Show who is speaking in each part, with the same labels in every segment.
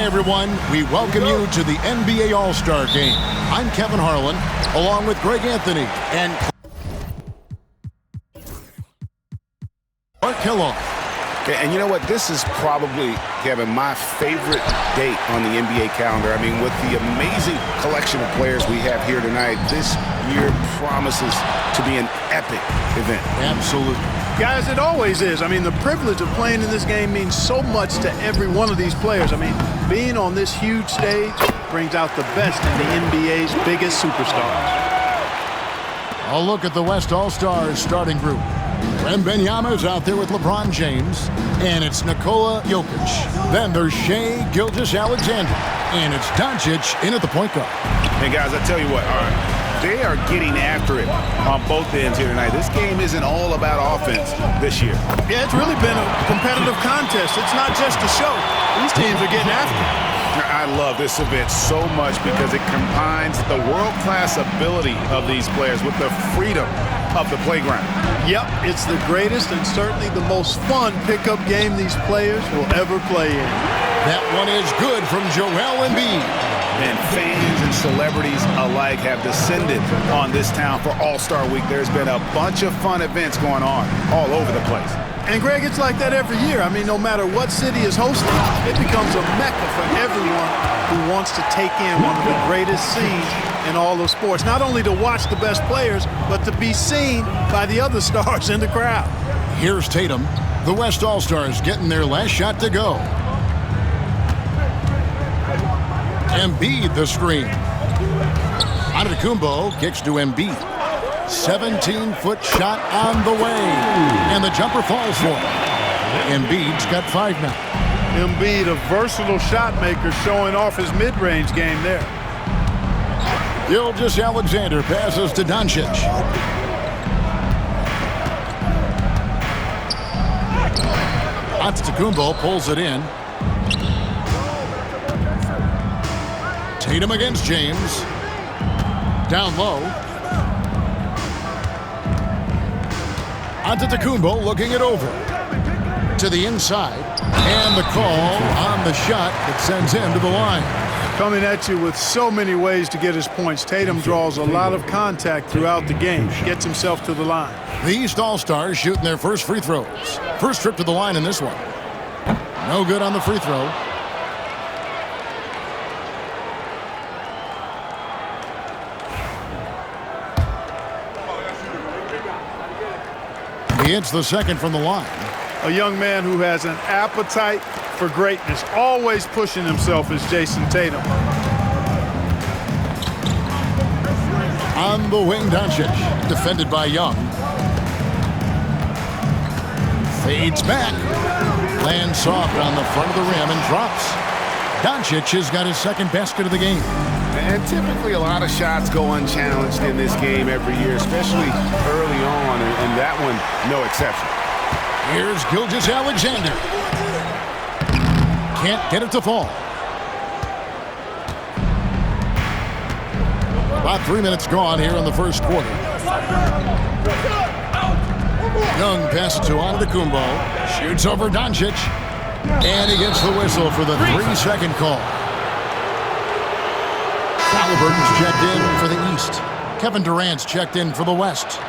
Speaker 1: Everyone, we welcome you to the NBA All-Star Game. I'm Kevin Harlan, along with Greg Anthony and Clark Kellogg.
Speaker 2: And you know what? This is probably, Kevin, my favorite date on the NBA calendar. I mean, with the amazing collection of players we have here tonight, this year promises to be an epic event.
Speaker 1: Absolutely.
Speaker 3: Guys, it always is. I mean, the privilege of playing in this game means so much to every one of these players. I mean, being on this huge stage brings out the best in the NBA's biggest superstars.
Speaker 1: A look at the West All-Stars starting group. Wembanyama's out there with LeBron James, and it's Nikola Jokic. Then there's Shai Gilgeous-Alexander, and it's Doncic in at the point guard.
Speaker 2: And guys, I tell you what, all right. They are getting after it on both ends here tonight. This game isn't all about offense this year.
Speaker 3: Yeah, it's really been a competitive contest. It's not just a show. These teams are getting after it.
Speaker 2: I love this event so much because it combines the world-class ability of these players with the freedom of the playground.
Speaker 3: Yep, it's the greatest and certainly the most fun pickup game these players will ever play in.
Speaker 1: That one is good from Joel Embiid.
Speaker 2: And fans and celebrities alike have descended on this town for All-Star Week. There's been a bunch of fun events going on all over the place.
Speaker 3: And, Greg, it's like that every year. I mean, no matter what city is hosting, it becomes a mecca for everyone who wants to take in one of the greatest scenes in all of sports. Not only to watch the best players, but to be seen by the other stars in the crowd.
Speaker 1: Here's Tatum. The West All-Stars getting their last shot to go. Embiid the screen. Antetokounmpo kicks to Embiid. 17-foot shot on the way. And the jumper falls for him. Embiid's got 5 now.
Speaker 3: Embiid, a versatile shot maker, showing off his mid-range game there.
Speaker 1: Gilgeous-Alexander passes to Doncic. Antetokounmpo pulls it in. Tatum against James. Down low. Antetokounmpo looking it over. To the inside. And the call on the shot that sends him to the line.
Speaker 3: Coming at you with so many ways to get his points, Tatum draws a lot of contact throughout the game. Gets himself to the line.
Speaker 1: The East All-Stars shooting their first free throws. First trip to the line in this one. No good on the free throw. He hits the second from the line.
Speaker 3: A young man who has an appetite for greatness, always pushing himself, is Jason Tatum.
Speaker 1: On the wing, Doncic, defended by Young. Fades back. Lands soft on the front of the rim and drops. Doncic has got his second basket of the game.
Speaker 2: And typically a lot of shots go unchallenged in this game every year, especially early on, and that one, no exception.
Speaker 1: Here's Gilgeous-Alexander. Can't get it to fall. About 3 minutes gone here in the first quarter. Young passes to Antetokounmpo. Shoots over Doncic. And he gets the whistle for the 3-second call. Halliburton's checked in for the East. Kevin Durant's checked in for the West.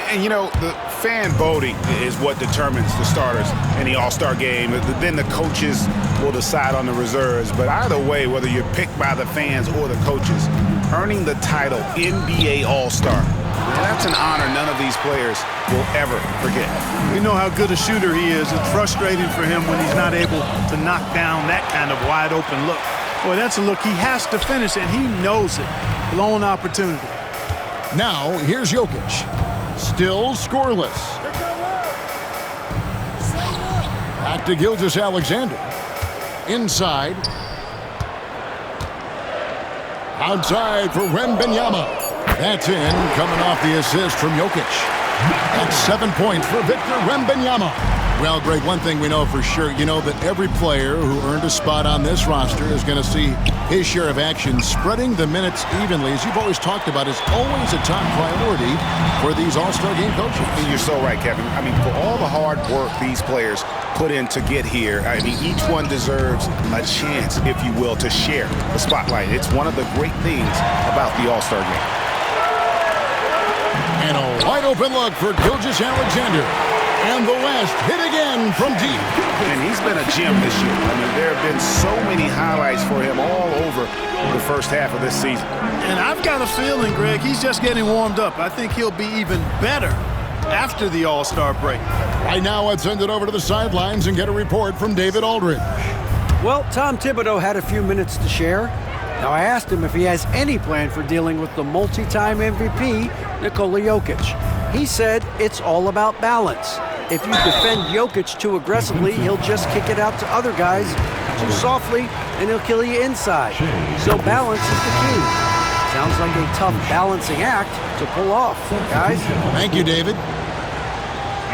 Speaker 2: And, you know, the fan voting is what determines the starters in the All-Star game. Then the coaches will decide on the reserves. But either way, whether you're picked by the fans or the coaches, earning the title NBA All-Star, that's an honor none of these players will ever forget.
Speaker 3: We know how good a shooter he is. It's frustrating for him when he's not able to knock down that kind of wide-open look. Boy, that's a look he has to finish, and he knows it. Blown opportunity.
Speaker 1: Now, here's Jokic. Still scoreless. Back to Gilgeous-Alexander. Inside. Outside for Wembanyama. That's in, coming off the assist from Jokic. That's 7 points for Victor Wembanyama. Well, Greg, one thing we know for sure, you know that every player who earned a spot on this roster is going to see his share of action. Spreading the minutes evenly, as you've always talked about, is always a top priority for these All-Star game coaches.
Speaker 2: And you're so right, Kevin. I mean, for all the hard work these players put in to get here, I mean, each one deserves a chance, if you will, to share the spotlight. It's one of the great things about the All-Star game.
Speaker 1: And a wide open look for Gilgeous-Alexander. And the West hit again from deep.
Speaker 2: And he's been a gem this year. I mean, there have been so many highlights for him all over the first half of this season.
Speaker 3: And I've got a feeling, Greg, he's just getting warmed up. I think he'll be even better after the All-Star break.
Speaker 1: Right now, let's send it over to the sidelines and get a report from David Aldridge.
Speaker 4: Well, Tom Thibodeau had a few minutes to share. Now, I asked him if he has any plan for dealing with the multi-time MVP, Nikola Jokic. He said it's all about balance. If you defend Jokic too aggressively, he'll just kick it out to other guys too softly, and he'll kill you inside. So balance is the key. Sounds like a tough balancing act to pull off, guys.
Speaker 1: Thank you, David.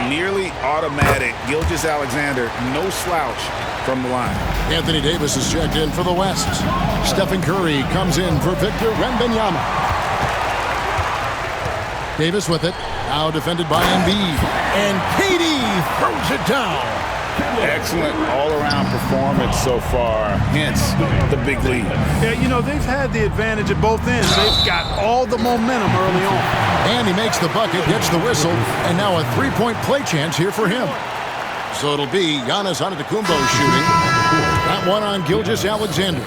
Speaker 2: Nearly automatic. Gilgeous-Alexander, no slouch from the line.
Speaker 1: Anthony Davis is checked in for the West. Stephen Curry comes in for Victor Wembanyama. Davis with it. Now defended by Embiid. And KD throws it down.
Speaker 2: Excellent all-around performance so far, hence the big lead.
Speaker 3: Yeah, you know, they've had the advantage at both ends. They've got all the momentum early on.
Speaker 1: And he makes the bucket, gets the whistle, and now a three-point play chance here for him. So it'll be Giannis Antetokounmpo shooting. That one on Gilgeous-Alexander.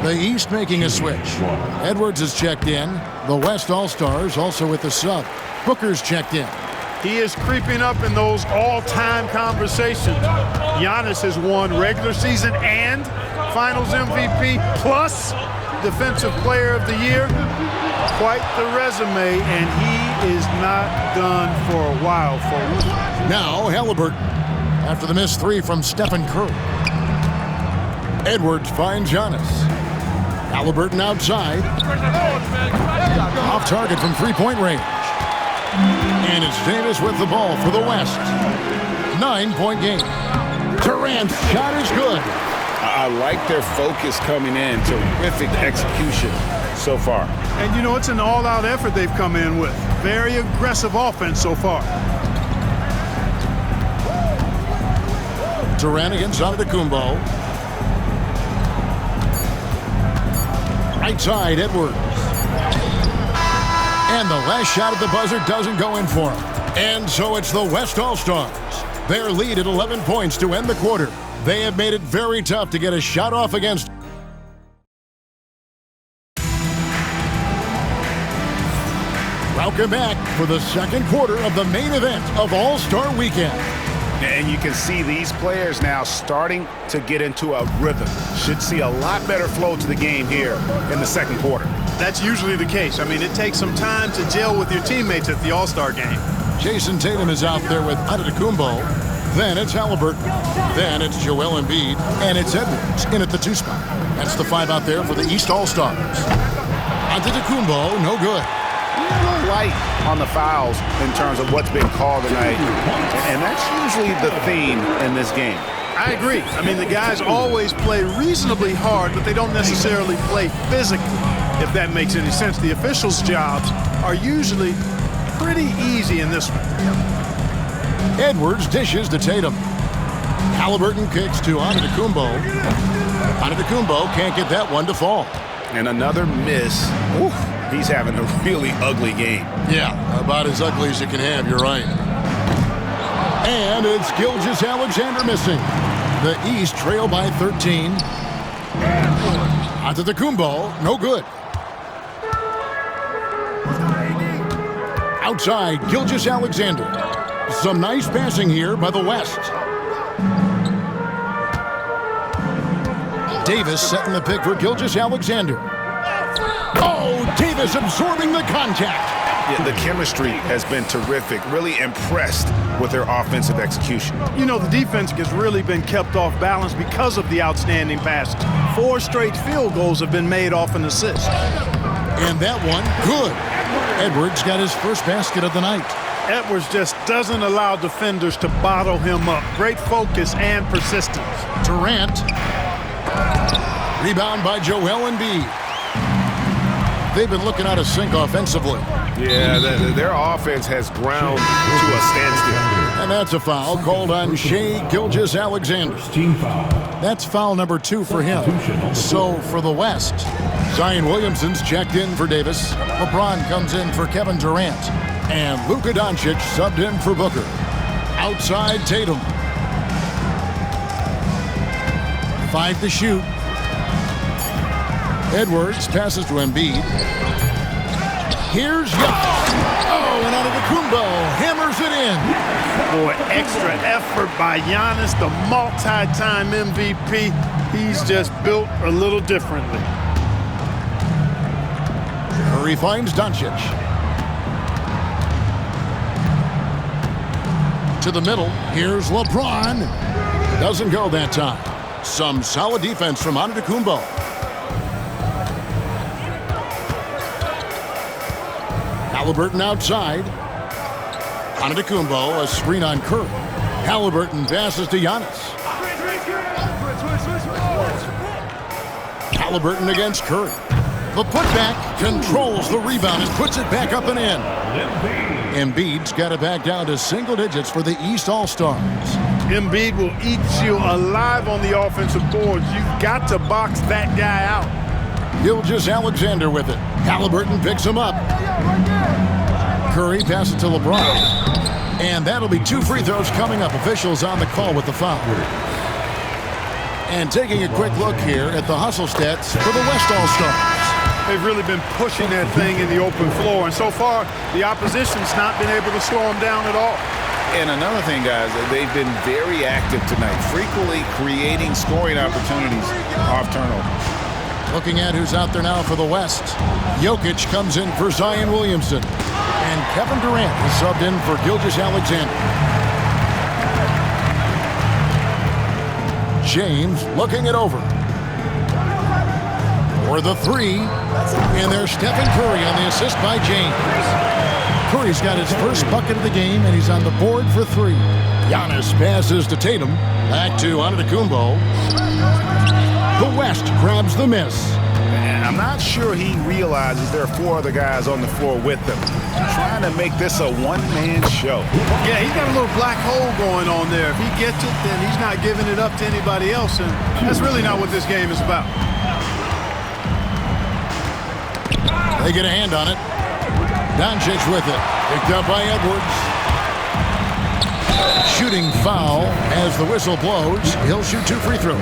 Speaker 1: The East making a switch. Edwards is checked in. The West All-Stars also with the sub. Booker's checked in.
Speaker 3: He is creeping up in those all-time conversations. Giannis has won regular season and Finals MVP plus Defensive Player of the Year. Quite the resume, and he is not done for a while, folks.
Speaker 1: Now Halliburton after the missed three from Stephen Curry. Edwards finds Giannis. Halliburton outside. Off target from three-point range. And it's Davis with the ball for the West. 9-point game. Durant's shot is good.
Speaker 2: I like their focus coming in. Terrific execution so far.
Speaker 3: And, you know, it's an all-out effort they've come in with. Very aggressive offense so far.
Speaker 1: Durant against Antetokounmpo. Right side, Edwards. And the last shot at the buzzer doesn't go in for him. And so it's the West All-Stars. Their lead at 11 points to end the quarter. They have made it very tough to get a shot off against. Welcome back for the second quarter of the main event of All-Star Weekend.
Speaker 2: And you can see these players now starting to get into a rhythm. Should see a lot better flow to the game here in the second quarter.
Speaker 3: That's usually the case. I mean, it takes some time to gel with your teammates at the All-Star game.
Speaker 1: Jason Tatum is out there with Antetokounmpo. Then it's Halliburton. Then it's Joel Embiid. And it's Edwards in at the 2 spot. That's the 5 out there for the East All-Stars. Antetokounmpo, no good.
Speaker 2: A little light on the fouls in terms of what's been called tonight. And that's usually the theme in this game.
Speaker 3: I agree. I mean, the guys always play reasonably hard, but they don't necessarily play physically, if that makes any sense. The officials' jobs are usually pretty easy in this one.
Speaker 1: Edwards dishes to Tatum. Halliburton kicks to Antetokounmpo. Antetokounmpo can't get that one to fall.
Speaker 2: And another miss. Oof, he's having a really ugly game.
Speaker 1: Yeah, about as ugly as it can have, you're right. And it's Gilgeous-Alexander missing. The East trail by 13. Antetokounmpo, no good. Outside, Gilgeous-Alexander. Some nice passing here by the West. Davis setting the pick for Gilgeous-Alexander. Oh, Davis absorbing the contact.
Speaker 2: Yeah, the chemistry has been terrific. Really impressed with their offensive execution.
Speaker 3: You know, the defense has really been kept off balance because of the outstanding passes. 4 straight field goals have been made off an assist.
Speaker 1: And that one, good. Edwards got his first basket of the night.
Speaker 3: Edwards just doesn't allow defenders to bottle him up. Great focus and persistence.
Speaker 1: Durant. Rebound by Joel Embiid. They've been looking out of sync offensively.
Speaker 2: Yeah, their offense has ground to a standstill.
Speaker 1: And that's a foul called on Shai Gilgeous-Alexander. That's foul number 2 for him. So for the West, Zion Williamson's checked in for Davis. LeBron comes in for Kevin Durant. And Luka Doncic subbed in for Booker. Outside Tatum. 5 to shoot. Edwards passes to Embiid. Here's Giannis. Oh, and Antetokounmpo hammers it in.
Speaker 3: Boy, extra effort by Giannis, the multi-time MVP. He's just built a little differently.
Speaker 1: Curry finds Doncic. To the middle. Here's LeBron. Doesn't go that time. Some solid defense from Antetokounmpo. Halliburton outside. Antetokounmpo, a screen on Curry. Halliburton passes to Giannis. Halliburton against Curry. The putback controls the rebound and puts it back up and in. Embiid's got it back down to single digits for the East All-Stars.
Speaker 3: Embiid will eat you alive on the offensive boards. You've got to box that guy out.
Speaker 1: Gilgeous-Alexander with it. Halliburton picks him up. Curry passes to LeBron. And that'll be 2 free throws coming up. Officials on the call with the foul. And taking a quick look here at the hustle stats for the West All-Stars.
Speaker 3: They've really been pushing that thing in the open floor. And so far, the opposition's not been able to slow them down at all.
Speaker 2: And another thing, guys, they've been very active tonight, frequently creating scoring opportunities off turnovers.
Speaker 1: Looking at who's out there now for the West. Jokic comes in for Zion Williamson. And Kevin Durant is subbed in for Gilgeous-Alexander. James looking it over. For the 3. And there's Stephen Curry on the assist by James. Curry's got his first bucket of the game, and he's on the board for 3. Giannis passes to Tatum. Back to Antetokounmpo. The West grabs the miss.
Speaker 2: And I'm not sure he realizes there are 4 other guys on the floor with him. Trying to make this a one-man show.
Speaker 3: Yeah, he's got a little black hole going on there. If he gets it, then he's not giving it up to anybody else, and that's really not what this game is about.
Speaker 1: They get a hand on it. Doncic with it. Picked up by Edwards. Shooting foul as the whistle blows. He'll shoot 2 free throws.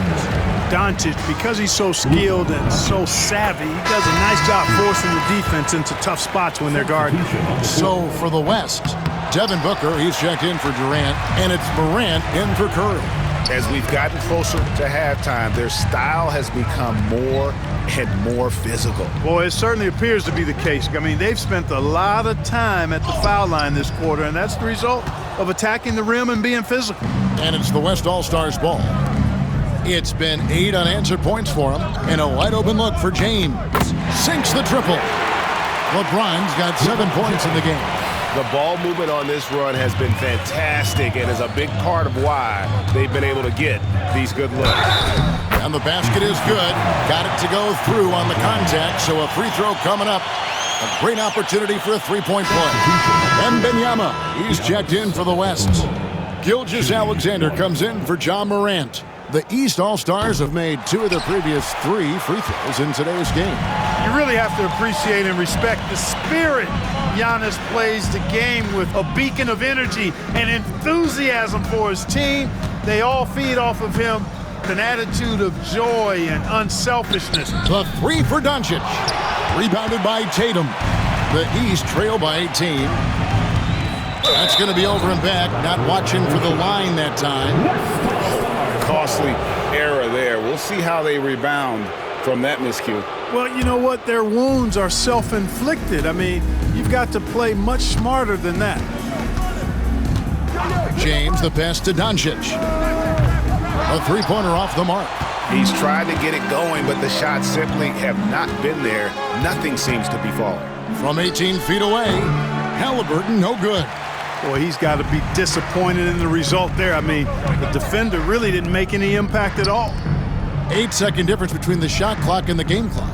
Speaker 3: Doncic, because he's so skilled and so savvy, he does a nice job forcing the defense into tough spots when they're guarding.
Speaker 1: So for the West, Devin Booker, he's checked in for Durant, and it's Morant in for Curry.
Speaker 2: As we've gotten closer to halftime, their style has become more and more physical.
Speaker 3: Boy, it certainly appears to be the case. I mean, they've spent a lot of time at the foul line this quarter, and that's the result of attacking the rim and being physical.
Speaker 1: And it's the West All-Stars ball. It's been 8 unanswered points for him, and a wide-open look for James. Sinks the triple. LeBron's got 7 points in the game.
Speaker 2: The ball movement on this run has been fantastic and is a big part of why they've been able to get these good looks.
Speaker 1: And the basket is good. Got it to go through on the contact, so a free throw coming up. A great opportunity for a 3-point play. Wembanyama, he's checked in for the West. Gilgeous-Alexander comes in for John Morant. The East All-Stars have made 2 of their previous 3 free throws in today's game.
Speaker 3: You really have to appreciate and respect the spirit Giannis plays the game with, a beacon of energy and enthusiasm for his team. They all feed off of him, an attitude of joy and unselfishness.
Speaker 1: The 3 for Doncic. Rebounded by Tatum. The East trail by 18. That's going to be over and back. Not watching for the line that time.
Speaker 2: Costly error there. We'll see how they rebound from that miscue.
Speaker 3: Well, you know what? Their wounds are self-inflicted. I mean, you've got to play much smarter than that.
Speaker 1: James, the pass to Doncic. A 3-pointer off the mark.
Speaker 2: He's tried to get it going, but the shots simply have not been there. Nothing seems to be falling.
Speaker 1: From 18 feet away, Halliburton no good.
Speaker 3: Boy, he's got to be disappointed in the result there. I mean, the defender really didn't make any impact at all.
Speaker 1: 8-second difference between the shot clock and the game clock.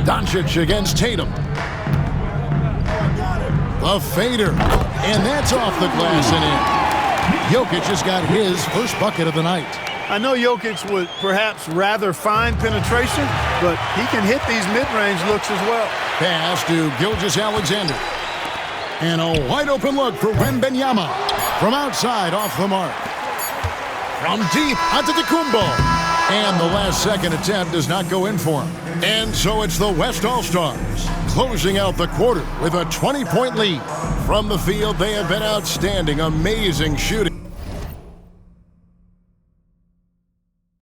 Speaker 1: Doncic against Tatum. The fader. And that's off the glass and in. Jokic has got his first bucket of the night.
Speaker 3: I know Jokic would perhaps rather find penetration, but he can hit these mid-range looks as well.
Speaker 1: Pass to Gilgeous-Alexander. And a wide-open look for Wembanyama. From outside, off the mark. From deep, Antetokounmpo. And the last-second attempt does not go in for him. And so it's the West All-Stars closing out the quarter with a 20-point lead. From the field, they have been outstanding, amazing shooting.